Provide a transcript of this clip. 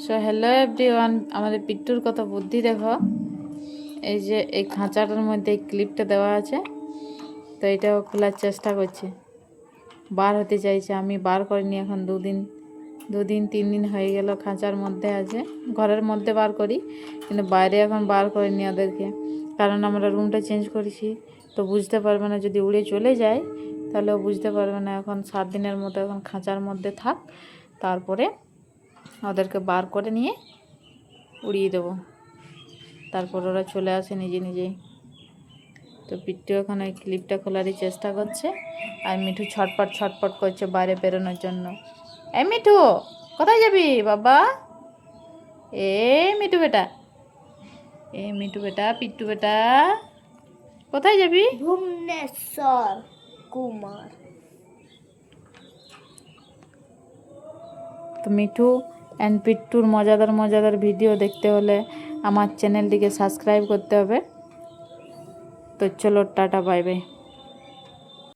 So hello everyone, আমাদের পিট্টুর কত বুদ্ধি দেখো। এই যে এই খাঁচাটার মধ্যে এই ক্লিপটা দেওয়া আছে, তো এটাও খোলার চেষ্টা করছে, বার হতে চাইছে। আমি বার করিনি এখন, দুদিন 3 দিন হয়ে গেল খাঁচার মধ্যে আছে। ঘরের মধ্যে বার করি, কিন্তু বাইরে এখন বার করিনি ওদেরকে, কারণ আমরা রুমটা চেঞ্জ করেছি। তো বুঝতে পারবে না, যদি উড়ে চলে যায় তাহলেও বুঝতে পারবে না। এখন 7 দিনের মতো এখন খাঁচার মধ্যে থাক, তারপরে ওদেরকে বার করে নিয়ে উড়িয়ে দেবো, তারপর ওরা চলে আসে নিজে নিজেই। তো পিট্টু এখন ওই ক্লিপটা খোলারই চেষ্টা করছে, আর মিঠু ছটপট করছে বাইরে বেরোনোর জন্য। এই মিঠু, কোথায় যাবি বাবা? মিঠু বেটা, মিঠু বেটা, পিট্টু বেটা, কোথায় যাবি? ভুবনেশ্বর কুমার। তো মিঠু অ্যান্ড পিট্টুর মজাদার ভিডিও দেখতে হলে আমার চ্যানেলটিকে সাবস্ক্রাইব করতে হবে। তো চলো, টাটা, বাই বাই।